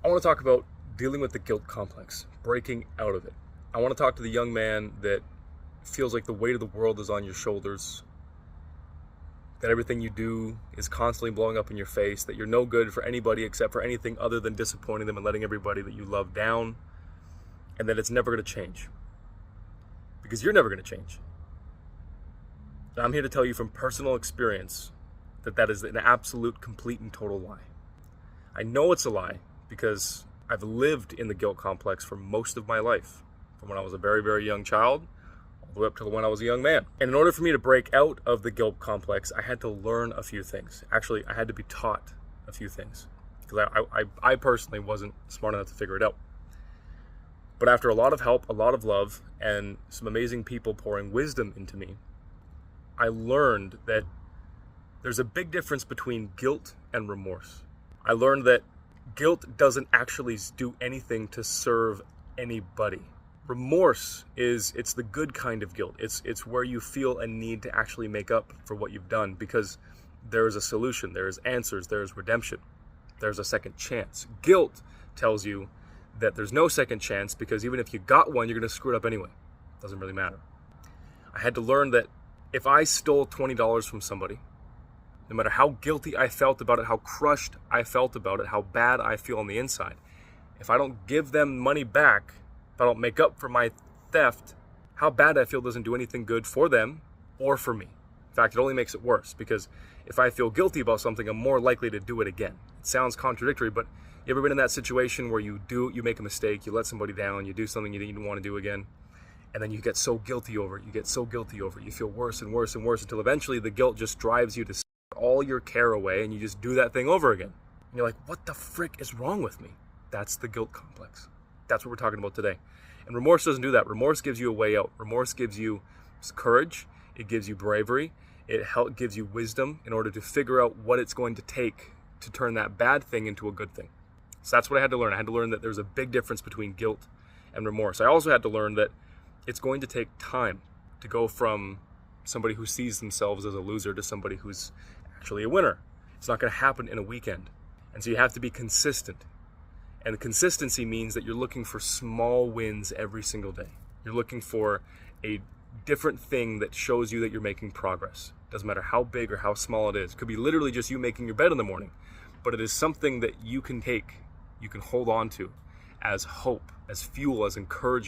I want to talk about dealing with the guilt complex, breaking out of it. I want to talk to the young man that feels like the weight of the world is on your shoulders, that everything you do is constantly blowing up in your face, that you're no good for anybody except for anything other than disappointing them and letting everybody that you love down, and that it's never going to change. Because you're never going to change. And I'm here to tell you from personal experience that that is an absolute, complete, and total lie. I know it's a lie because I've lived in the guilt complex for most of my life, from when I was a very, very young child all the way up to when I was a young man. And in order for me to break out of the guilt complex, I had to learn a few things. Actually, I had to be taught a few things because I personally wasn't smart enough to figure it out. But after a lot of help, a lot of love, and some amazing people pouring wisdom into me, I learned that there's a big difference between guilt and remorse. I learned that guilt doesn't actually do anything to serve anybody. Remorse it's the good kind of guilt. It's where you feel a need to actually make up for what you've done because there is a solution, there's answers, there's redemption, there's a second chance. Guilt tells you that there's no second chance because even if you got one, you're going to screw it up anyway. Doesn't really matter. I had to learn that if I stole $20 from somebody, no matter how guilty I felt about it, how crushed I felt about it, how bad I feel on the inside, if I don't give them money back, if I don't make up for my theft, how bad I feel doesn't do anything good for them or for me. In fact, it only makes it worse because if I feel guilty about something, I'm more likely to do it again. It sounds contradictory, but you ever been in that situation where you make a mistake, you let somebody down, you do something you didn't want to do again, and then you get so guilty over it, you feel worse and worse and worse until eventually the guilt just drives you to all your care away and you just do that thing over again. And you're like, what the frick is wrong with me? That's the guilt complex. That's what we're talking about today. And remorse doesn't do that. Remorse gives you a way out. Remorse gives you courage. It gives you bravery. It gives you wisdom in order to figure out what it's going to take to turn that bad thing into a good thing. So that's what I had to learn. I had to learn that there's a big difference between guilt and remorse. I also had to learn that it's going to take time to go from somebody who sees themselves as a loser to somebody who's actually a winner. It's not going to happen in a weekend. And so you have to be consistent. And the consistency means that you're looking for small wins every single day. You're looking for a different thing that shows you that you're making progress. Doesn't matter how big or how small it is. It could be literally just you making your bed in the morning. But it is something that you can take, you can hold on to as hope, as fuel, as encouragement.